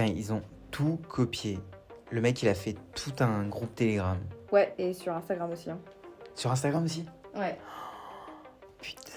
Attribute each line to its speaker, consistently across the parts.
Speaker 1: Putain, ils ont tout copié. Le mec, il a fait tout un groupe Telegram.
Speaker 2: Ouais, et sur Instagram aussi. Hein.
Speaker 1: Sur Instagram aussi?
Speaker 2: Ouais.
Speaker 1: Putain.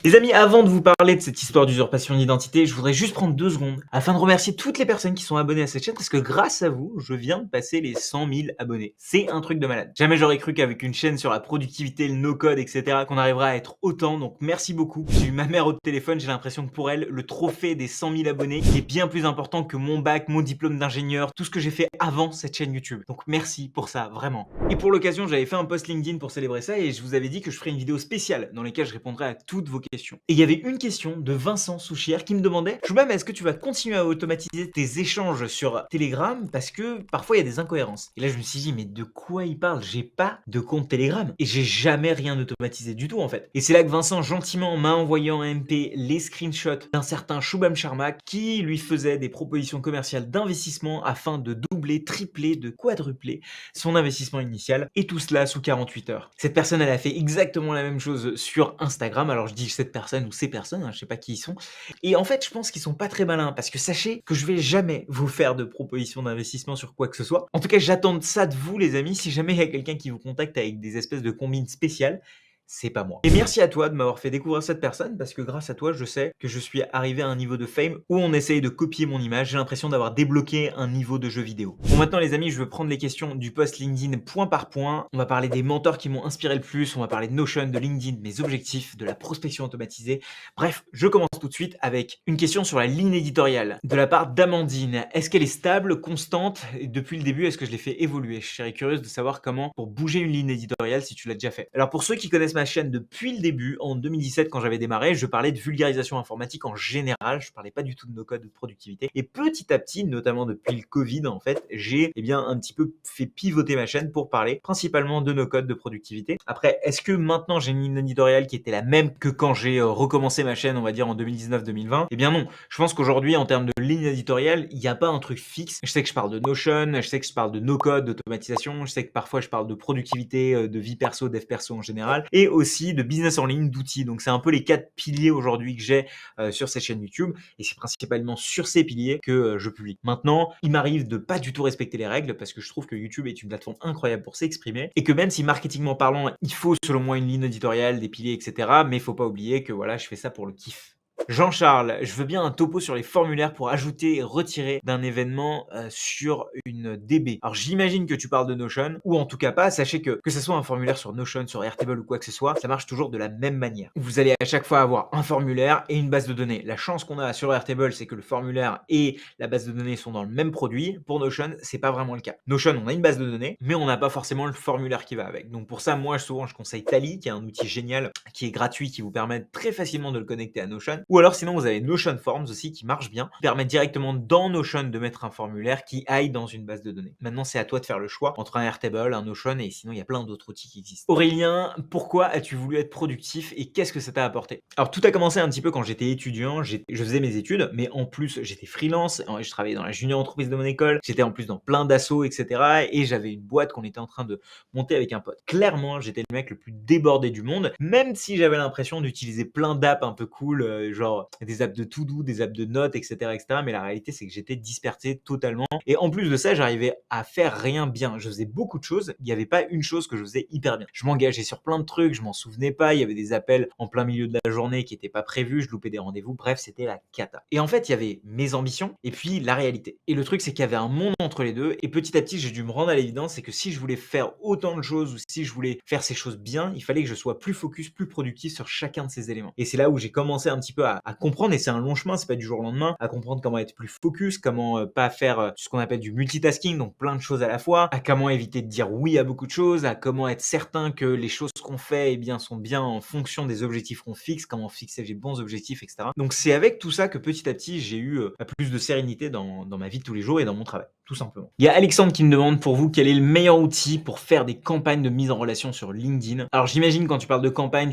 Speaker 3: Les amis, avant de vous parler de cette histoire d'usurpation d'identité, je voudrais juste prendre 2 secondes afin de remercier toutes les personnes qui sont abonnées à cette chaîne parce que grâce à vous, je viens de passer les 100 000 abonnés. C'est un truc de malade. Jamais j'aurais cru qu'avec une chaîne sur la productivité, le no-code, etc., qu'on arriverait à être autant. Donc merci beaucoup. J'ai eu ma mère au téléphone, j'ai l'impression que pour elle, le trophée des 100 000 abonnés est bien plus important que mon bac, mon diplôme d'ingénieur, tout ce que j'ai fait avant cette chaîne YouTube. Donc merci pour ça, vraiment. Et pour l'occasion, j'avais fait un post LinkedIn pour célébrer ça et je vous avais dit que je ferais une vidéo spéciale dans laquelle je répondrai à toutes vos questions. Et il y avait une question de Vincent Souchière qui me demandait: Choubam, est-ce que tu vas continuer à automatiser tes échanges sur Telegram parce que parfois il y a des incohérences? Et là je me suis dit, mais de quoi il parle? J'ai pas de compte Telegram et j'ai jamais rien automatisé du tout en fait. Et c'est là que Vincent gentiment m'a envoyé en MP les screenshots d'un certain Choubam Sharmak qui lui faisait des propositions commerciales d'investissement afin de doubler, tripler, de quadrupler son investissement initial, et tout cela sous 48 heures. Cette personne, elle a fait exactement la même chose sur Instagram. Alors je dis cette personne ou ces personnes, hein, je sais pas qui ils sont. Et en fait, je pense qu'ils sont pas très malins parce que sachez que je vais jamais vous faire de proposition d'investissement sur quoi que ce soit. En tout cas, j'attends ça de vous, les amis. Si jamais il y a quelqu'un qui vous contacte avec des espèces de combines spéciales, c'est pas moi. Et merci à toi de m'avoir fait découvrir cette personne parce que grâce à toi, je sais que je suis arrivé à un niveau de fame où on essaye de copier mon image. J'ai l'impression d'avoir débloqué un niveau de jeu vidéo. Bon, maintenant les amis, je veux prendre les questions du post LinkedIn point par point. On va parler des mentors qui m'ont inspiré le plus. On va parler de Notion, de LinkedIn, de mes objectifs, de la prospection automatisée. Bref, je commence tout de suite avec une question sur la ligne éditoriale de la part d'Amandine. Est-ce qu'elle est stable, constante? Et depuis le début, est-ce que je l'ai fait évoluer? Je serais curieuse de savoir comment pour bouger une ligne éditoriale si tu l'as déjà fait. Alors pour ceux qui connaissent ma chaîne depuis le début, en 2017 quand j'avais démarré, je parlais de vulgarisation informatique en général, je parlais pas du tout de no code, de productivité. Et petit à petit, notamment depuis le Covid en fait, j'ai un petit peu fait pivoter ma chaîne pour parler principalement de no code, de productivité. Après, est-ce que maintenant j'ai une ligne éditoriale qui était la même que quand j'ai recommencé ma chaîne, on va dire en 2019-2020? Eh bien non, je pense qu'aujourd'hui en termes de ligne éditoriale, il n'y a pas un truc fixe. Je sais que je parle de Notion, je sais que je parle de no code, d'automatisation, je sais que parfois je parle de productivité, de vie perso, dev perso en général, et aussi de business en ligne, d'outils. Donc c'est un peu les 4 piliers aujourd'hui que j'ai sur cette chaîne YouTube, et c'est principalement sur ces piliers que je publie. Maintenant, il m'arrive de pas du tout respecter les règles parce que je trouve que YouTube est une plateforme incroyable pour s'exprimer, et que même si marketingment parlant, il faut selon moi une ligne éditoriale, des piliers, etc., mais il faut pas oublier que voilà, je fais ça pour le kiff. Jean-Charles, je veux bien un topo sur les formulaires pour ajouter et retirer d'un événement sur une DB. Alors j'imagine que tu parles de Notion, ou en tout cas pas. Sachez que ce soit un formulaire sur Notion, sur Airtable ou quoi que ce soit, ça marche toujours de la même manière. Vous allez à chaque fois avoir un formulaire et une base de données. La chance qu'on a sur Airtable, c'est que le formulaire et la base de données sont dans le même produit. Pour Notion, c'est pas vraiment le cas. Notion, on a une base de données, mais on n'a pas forcément le formulaire qui va avec. Donc pour ça, moi souvent je conseille Tally, qui est un outil génial, qui est gratuit, qui vous permet très facilement de le connecter à Notion. Ou alors sinon vous avez Notion Forms aussi qui marche bien, qui permet directement dans Notion de mettre un formulaire qui aille dans une base de données. Maintenant c'est à toi de faire le choix entre un Airtable, un Notion, et sinon il y a plein d'autres outils qui existent. Aurélien, pourquoi as-tu voulu être productif et qu'est-ce que ça t'a apporté? Alors tout a commencé un petit peu quand j'étais étudiant, je faisais mes études, mais en plus j'étais freelance, je travaillais dans la junior entreprise de mon école, j'étais en plus dans plein d'assos, etc. Et j'avais une boîte qu'on était en train de monter avec un pote. Clairement j'étais le mec le plus débordé du monde, même si j'avais l'impression d'utiliser plein d'apps un peu cool, genre des apps de to-do, des apps de notes, etc., etc. Mais la réalité, c'est que j'étais dispersé totalement. Et en plus de ça, j'arrivais à faire rien bien. Je faisais beaucoup de choses. Il n'y avait pas une chose que je faisais hyper bien. Je m'engageais sur plein de trucs. Je m'en souvenais pas. Il y avait des appels en plein milieu de la journée qui n'étaient pas prévus. Je loupais des rendez-vous. Bref, c'était la cata. Et en fait, il y avait mes ambitions et puis la réalité. Et le truc, c'est qu'il y avait un monde entre les deux. Et petit à petit, j'ai dû me rendre à l'évidence, c'est que si je voulais faire autant de choses ou si je voulais faire ces choses bien, il fallait que je sois plus focus, plus productif sur chacun de ces éléments. Et c'est là où j'ai commencé un petit peu à comprendre, et c'est un long chemin, c'est pas du jour au lendemain, à comprendre comment être plus focus, comment pas faire ce qu'on appelle du multitasking, donc plein de choses à la fois, à comment éviter de dire oui à beaucoup de choses, à comment être certain que les choses qu'on fait sont bien en fonction des objectifs qu'on fixe, comment fixer les bons objectifs, etc. Donc c'est avec tout ça que petit à petit j'ai eu plus de sérénité dans ma vie de tous les jours et dans mon travail, tout simplement. Il y a Alexandre qui me demande pour vous quel est le meilleur outil pour faire des campagnes de mise en relation sur LinkedIn. Alors j'imagine quand tu parles de campagne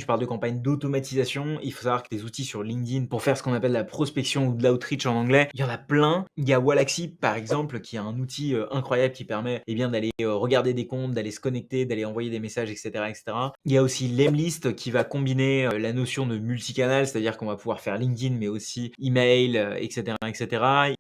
Speaker 3: d'automatisation, il faut savoir que les outils sur LinkedIn LinkedIn pour faire ce qu'on appelle la prospection ou de l'outreach en anglais. Il y en a plein. Il y a Wallaxy par exemple qui est un outil incroyable qui permet d'aller regarder des comptes, d'aller se connecter, d'aller envoyer des messages, etc., etc. Il y a aussi Lemlist qui va combiner la notion de multicanal, c'est-à-dire qu'on va pouvoir faire LinkedIn mais aussi email, etc., etc.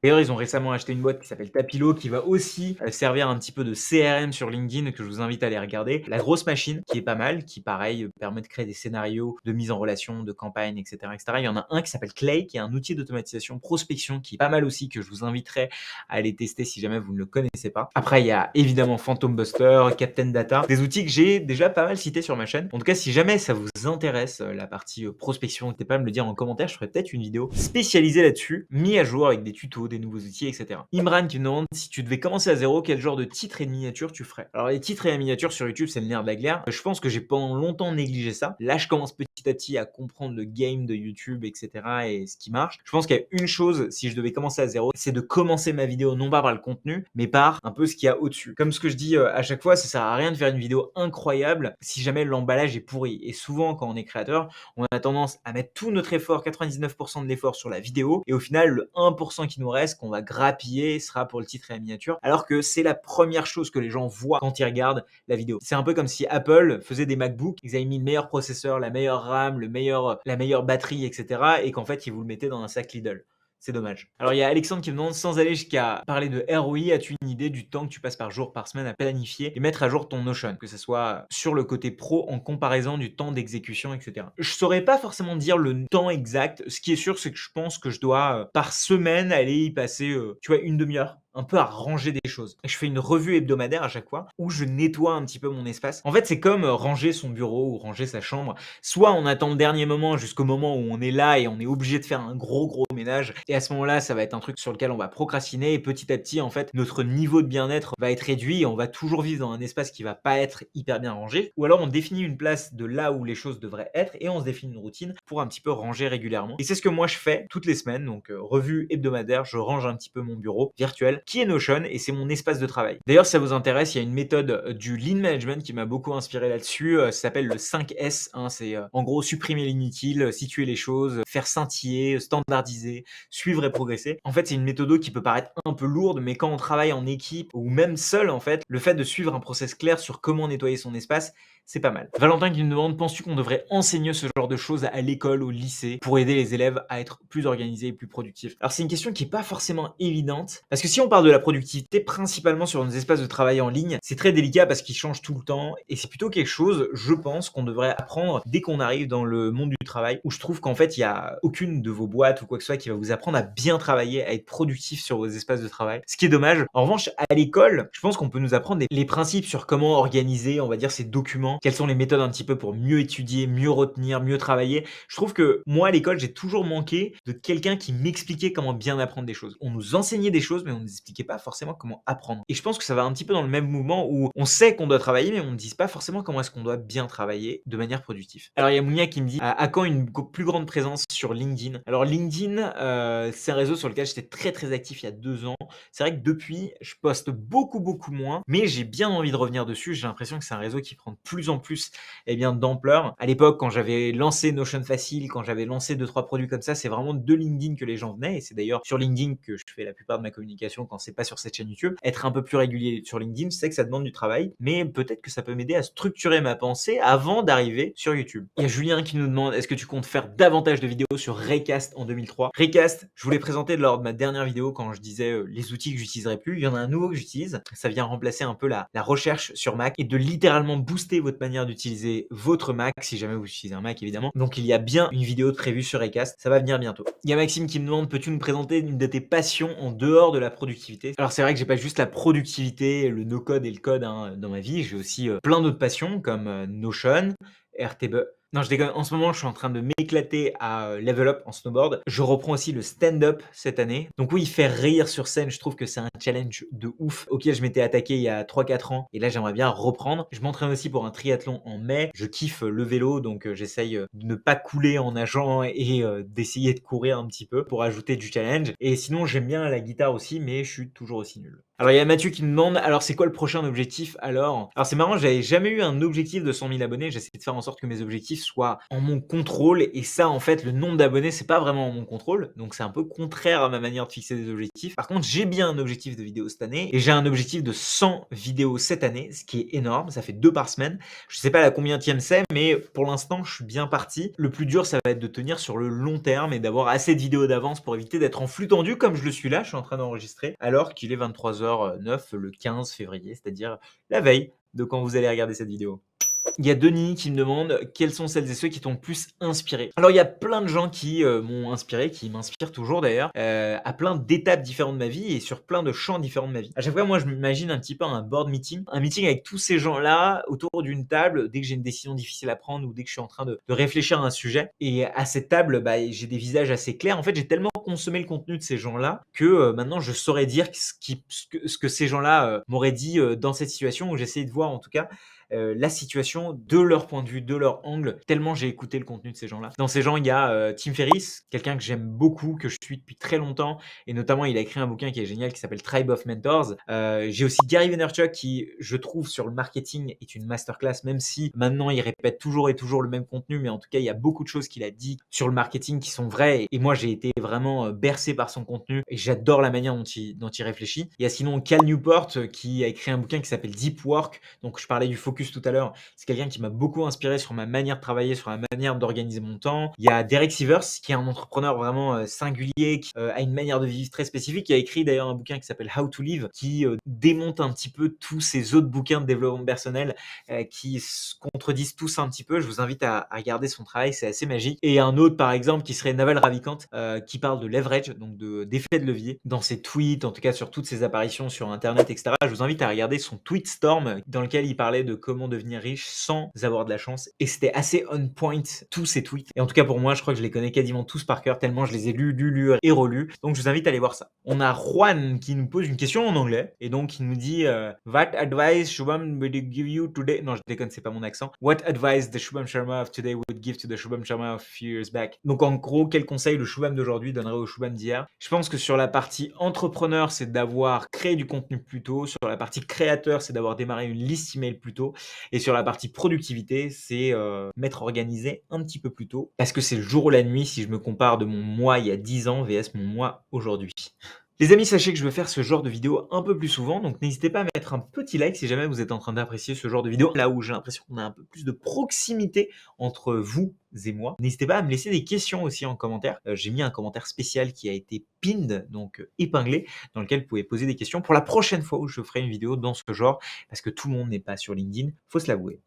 Speaker 3: D'ailleurs, ils ont récemment acheté une boîte qui s'appelle Tapilo qui va aussi servir un petit peu de CRM sur LinkedIn que je vous invite à aller regarder. La grosse machine qui est pas mal, qui pareil permet de créer des scénarios de mise en relation, de campagne, etc., etc. Il y en a un qui s'appelle Clay qui est un outil d'automatisation prospection qui est pas mal aussi que je vous inviterai à aller tester si jamais vous ne le connaissez pas. Après, il y a évidemment Phantom Buster, Captain Data, des outils que j'ai déjà pas mal cités sur ma chaîne. En tout cas, si jamais ça vous intéresse, la partie prospection, n'hésitez pas à me le dire en commentaire, je ferai peut-être une vidéo spécialisée là-dessus, mis à jour avec des tutos, des nouveaux outils, etc. Imran qui me demande si tu devais commencer à zéro, quel genre de titre et de miniature tu ferais. Alors les titres et la miniature sur YouTube, c'est le nerf de la guerre. Je pense que j'ai pendant longtemps négligé ça. Là, je commence petit à petit à comprendre le game de YouTube, etc. et ce qui marche. Je pense qu'il y a une chose, si je devais commencer à zéro, c'est de commencer ma vidéo non pas par le contenu, mais par un peu ce qu'il y a au-dessus. Comme ce que je dis à chaque fois, ça sert à rien de faire une vidéo incroyable si jamais l'emballage est pourri. Et souvent, quand on est créateur, on a tendance à mettre tout notre effort, 99% de l'effort sur la vidéo, et au final, le 1% qui nous reste, qu'on va grappiller, sera pour le titre et la miniature, alors que c'est la première chose que les gens voient quand ils regardent la vidéo. C'est un peu comme si Apple faisait des MacBooks, ils avaient mis le meilleur processeur, la meilleure RAM, la meilleure batterie, etc. et qu'en fait, ils vous le mettaient dans un sac Lidl. C'est dommage. Alors il y a Alexandre qui me demande, sans aller jusqu'à parler de ROI, as-tu une idée du temps que tu passes par jour, par semaine à planifier et mettre à jour ton Notion, que ce soit sur le côté pro en comparaison du temps d'exécution, etc. Je saurais pas forcément dire le temps exact. Ce qui est sûr, c'est que je pense que je dois par semaine aller y passer, tu vois, une demi-heure, un peu à ranger des choses. Je fais une revue hebdomadaire à chaque fois où je nettoie un petit peu mon espace. En fait, c'est comme ranger son bureau ou ranger sa chambre. Soit on attend le dernier moment jusqu'au moment où on est là et on est obligé de faire un gros ménage. Et à ce moment-là, ça va être un truc sur lequel on va procrastiner et petit à petit, en fait, notre niveau de bien-être va être réduit et on va toujours vivre dans un espace qui va pas être hyper bien rangé. Ou alors on définit une place de là où les choses devraient être et on se définit une routine pour un petit peu ranger régulièrement. Et c'est ce que moi je fais toutes les semaines. Donc revue hebdomadaire, je range un petit peu mon bureau virtuel qui est Notion et c'est mon espace de travail. D'ailleurs, si ça vous intéresse, il y a une méthode du Lean Management qui m'a beaucoup inspiré là-dessus. Ça s'appelle le 5S. C'est en gros supprimer l'inutile, situer les choses, faire scintiller, standardiser, suivre et progresser. En fait, c'est une méthode qui peut paraître un peu lourde, mais quand on travaille en équipe ou même seul, en fait, le fait de suivre un process clair sur comment nettoyer son espace, c'est pas mal. Valentin qui me demande, penses-tu qu'on devrait enseigner ce genre de choses à l'école, au lycée, pour aider les élèves à être plus organisés et plus productifs? Alors c'est une question qui est pas forcément évidente, parce que si on parle de la productivité principalement sur nos espaces de travail en ligne, c'est très délicat parce qu'ils changent tout le temps, et c'est plutôt quelque chose, je pense, qu'on devrait apprendre dès qu'on arrive dans le monde du travail, où je trouve qu'en fait, il y a aucune de vos boîtes ou quoi que ce soit qui va vous apprendre à bien travailler, à être productif sur vos espaces de travail, ce qui est dommage. En revanche, à l'école, je pense qu'on peut nous apprendre les principes sur comment organiser, on va dire, ces documents, quelles sont les méthodes un petit peu pour mieux étudier, mieux retenir, mieux travailler. Je trouve que moi, à l'école, j'ai toujours manqué de quelqu'un qui m'expliquait comment bien apprendre des choses. On nous enseignait des choses, mais on ne nous expliquait pas forcément comment apprendre. Et je pense que ça va un petit peu dans le même mouvement où on sait qu'on doit travailler, mais on ne dit pas forcément comment est-ce qu'on doit bien travailler de manière productive. Alors, il y a Mounia qui me dit, à quand une plus grande présence sur LinkedIn? Alors, LinkedIn, c'est un réseau sur lequel j'étais très actif il y a 2 ans. C'est vrai que depuis, je poste beaucoup moins, mais j'ai bien envie de revenir dessus. J'ai l'impression que c'est un réseau qui prend de plus en plus d'ampleur. À l'époque, quand j'avais lancé Notion Facile, quand j'avais lancé 2-3 produits comme ça, c'est vraiment de LinkedIn que les gens venaient, et c'est d'ailleurs sur LinkedIn que je fais la plupart de ma communication quand c'est pas sur cette chaîne YouTube. Être un peu plus régulier sur LinkedIn, je sais que ça demande du travail, mais peut-être que ça peut m'aider à structurer ma pensée avant d'arriver sur YouTube. Il y a Julien qui nous demande, est-ce que tu comptes faire davantage de vidéos sur Raycast en 2003? Raycast, je vous l'ai présenté lors de ma dernière vidéo quand je disais les outils que j'utiliserai plus. Il y en a un nouveau que j'utilise. Ça vient remplacer un peu la recherche sur Mac et de littéralement booster votre manière d'utiliser votre Mac, si jamais vous utilisez un Mac évidemment. Donc il y a bien une vidéo de prévue sur Raycast, ça va venir bientôt. Il y a Maxime qui me demande, peux-tu nous présenter une de tes passions en dehors de la productivité? Alors c'est vrai que j'ai pas juste la productivité, le no-code et le code dans ma vie, j'ai aussi plein d'autres passions comme Notion, RTB. Non, je déconne. En ce moment, je suis en train de m'éclater à level up en snowboard. Je reprends aussi le stand-up cette année. Donc oui, faire rire sur scène, je trouve que c'est un challenge de ouf auquel je m'étais attaqué il y a 3-4 ans. Et là, j'aimerais bien reprendre. Je m'entraîne aussi pour un triathlon en mai. Je kiffe le vélo, donc j'essaye de ne pas couler en nageant et d'essayer de courir un petit peu pour ajouter du challenge. Et sinon, j'aime bien la guitare aussi, mais je suis toujours aussi nul. Alors il y a Mathieu qui me demande, alors c'est quoi le prochain objectif alors? Alors c'est marrant, j'avais jamais eu un objectif de 100 000 abonnés, j'essaie de faire en sorte que mes objectifs objectifs soient en mon contrôle. Et ça, en fait, le nombre d'abonnés, c'est pas vraiment en mon contrôle. Donc, c'est un peu contraire à ma manière de fixer des objectifs. Par contre, j'ai bien un objectif de vidéo cette année et j'ai un objectif de 100 vidéos cette année, ce qui est énorme. Ça fait 2 par semaine. Je sais pas la combienième c'est, mais pour l'instant, je suis bien parti. Le plus dur, ça va être de tenir sur le long terme et d'avoir assez de vidéos d'avance pour éviter d'être en flux tendu comme je le suis là. Je suis en train d'enregistrer alors qu'il est 23h09 le 15 février, c'est-à-dire la veille de quand vous allez regarder cette vidéo. Il y a Denis qui me demande quels sont celles et ceux qui t'ont le plus inspiré. Alors il y a plein de gens qui m'ont inspiré, qui m'inspirent toujours d'ailleurs, à plein d'étapes différentes de ma vie et sur plein de champs différents de ma vie. À chaque fois, moi je m'imagine un petit peu un board meeting, un meeting avec tous ces gens-là autour d'une table dès que j'ai une décision difficile à prendre ou dès que je suis en train de réfléchir à un sujet. Et à cette table, j'ai des visages assez clairs. En fait, j'ai tellement consommé le contenu de ces gens-là que maintenant je saurais dire ce que ces gens-là m'auraient dit dans cette situation, où j'essaye de voir en tout cas la situation de leur point de vue, de leur angle, tellement j'ai écouté le contenu de ces gens-là. Dans ces gens, il y a Tim Ferriss, quelqu'un que j'aime beaucoup, que je suis depuis très longtemps, et notamment il a écrit un bouquin qui est génial qui s'appelle Tribe of Mentors. J'ai aussi Gary Vaynerchuk qui, je trouve, sur le marketing est une masterclass, même si maintenant il répète toujours et toujours le même contenu, mais en tout cas il y a beaucoup de choses qu'il a dit sur le marketing qui sont vraies, et moi j'ai été vraiment bercé par son contenu et j'adore la manière dont il réfléchit. Il y a sinon Cal Newport qui a écrit un bouquin qui s'appelle Deep Work, donc je parlais du focus tout à l'heure, c'est quelqu'un qui m'a beaucoup inspiré sur ma manière de travailler, sur la manière d'organiser mon temps. Il y a Derek Sivers qui est un entrepreneur vraiment singulier, qui a une manière de vivre très spécifique, qui a écrit d'ailleurs un bouquin qui s'appelle How to Live, qui démonte un petit peu tous ces autres bouquins de développement personnel qui se contredisent tous un petit peu. Je vous invite à regarder son travail, c'est assez magique. Et un autre par exemple qui serait Naval Ravikant qui parle de leverage, donc d'effet de levier dans ses tweets, en tout cas sur toutes ses apparitions sur internet, etc. Je vous invite à regarder son tweet storm dans lequel il parlait de comment devenir riche sans avoir de la chance, et c'était assez on point tous ces tweets, et en tout cas pour moi je crois que je les connais quasiment tous par cœur tellement je les ai lus et relus, donc je vous invite à aller voir ça. On a Juan qui nous pose une question en anglais et donc il nous dit what advice Shubham would give you today, non je déconne, c'est pas mon accent, what advice the Shubham Sharma of today would give to the Shubham Sharma of a few years back. Donc en gros, quel conseil le Shubham d'aujourd'hui donnerait au Shubham d'hier? Je pense que sur la partie entrepreneur, c'est d'avoir créé du contenu plus tôt, sur la partie créateur, c'est d'avoir démarré une liste email plus tôt, et sur la partie productivité, c'est m'être organisé un petit peu plus tôt, parce que c'est le jour ou la nuit si je me compare de mon moi il y a 10 ans vs mon moi aujourd'hui. Les amis, sachez que je veux faire ce genre de vidéo un peu plus souvent, donc n'hésitez pas à mettre un petit like si jamais vous êtes en train d'apprécier ce genre de vidéo, là où j'ai l'impression qu'on a un peu plus de proximité entre vous et moi. N'hésitez pas à me laisser des questions aussi en commentaire. J'ai mis un commentaire spécial qui a été pinned, donc épinglé, dans lequel vous pouvez poser des questions pour la prochaine fois où je ferai une vidéo dans ce genre, parce que tout le monde n'est pas sur LinkedIn, faut se l'avouer.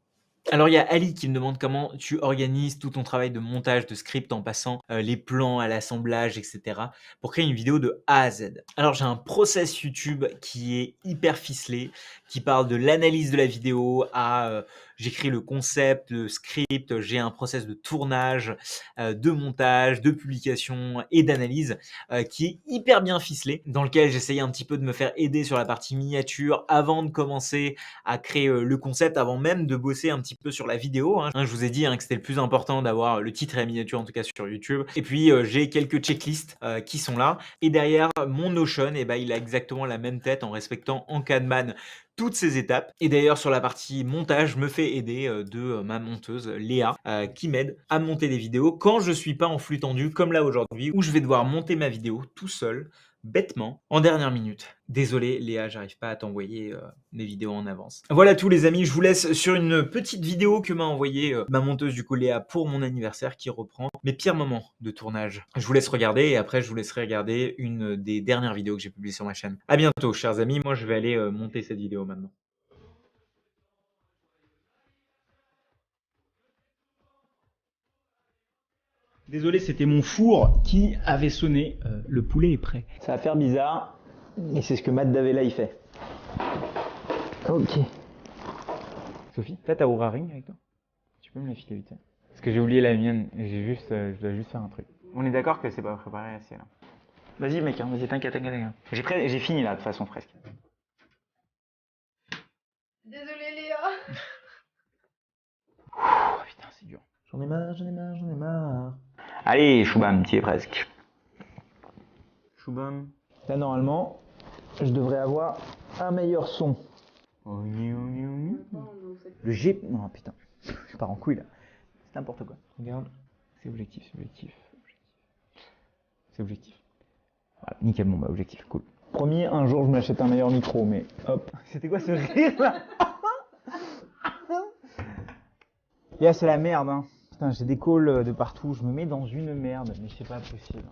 Speaker 3: Alors il y a Ali qui me demande comment tu organises tout ton travail de montage, de script en passant les plans à l'assemblage, etc. pour créer une vidéo de A à Z. Alors j'ai un process YouTube qui est hyper ficelé, qui parle de l'analyse de la vidéo à j'écris le concept, le script, j'ai un process de tournage, de montage, de publication et d'analyse qui est hyper bien ficelé, dans lequel j'essayais un petit peu de me faire aider sur la partie miniature avant de commencer à créer le concept, avant même de bosser un petit peu sur la vidéo. Je vous ai dit que c'était le plus important d'avoir le titre et la miniature en tout cas sur YouTube. Et puis j'ai quelques checklists qui sont là. Et derrière mon Notion, il a exactement la même tête en respectant en Kanban toutes ces étapes. Et d'ailleurs sur la partie montage, je me fais aider de ma monteuse Léa qui m'aide à monter des vidéos quand je suis pas en flux tendu comme là aujourd'hui où je vais devoir monter ma vidéo tout seul, bêtement, en dernière minute. Désolé Léa, j'arrive pas à t'envoyer des vidéos en avance. Voilà tous les amis, je vous laisse sur une petite vidéo que m'a envoyée ma monteuse du coup Léa pour mon anniversaire qui reprend mes pires moments de tournage. Je vous laisse regarder et après je vous laisserai regarder une des dernières vidéos que j'ai publiées sur ma chaîne. À bientôt chers amis, moi je vais aller monter cette vidéo maintenant.
Speaker 4: Désolé, c'était mon four qui avait sonné. Le poulet est prêt.
Speaker 5: Ça va faire bizarre, mais c'est ce que Matt Davella il fait. Ok.
Speaker 3: Sophie, t'as ta Oura Ring avec toi? Tu peux me la filer vite fait? Parce que j'ai oublié la mienne, je dois juste faire un truc. On est d'accord que c'est pas préparé assez là.
Speaker 5: Vas-y mec, vas-y t'inquiète. J'ai fini là de toute façon presque.
Speaker 2: Désolé Léa.
Speaker 3: Oh putain, c'est dur.
Speaker 5: J'en ai marre. Allez, Shubham, t'y es presque.
Speaker 3: Shubham.
Speaker 5: Là normalement, je devrais avoir un meilleur son.
Speaker 3: Oh,
Speaker 5: Le G... Non putain, je pars en couille là. C'est n'importe quoi.
Speaker 4: Regarde, c'est objectif. C'est objectif. Voilà, nickel, bon bah objectif, cool. Promis, un jour je m'achète un meilleur micro, mais hop. C'était quoi ce rire là? Et là c'est la merde, hein. Putain, j'ai des calls de partout, je me mets dans une merde, mais c'est pas possible.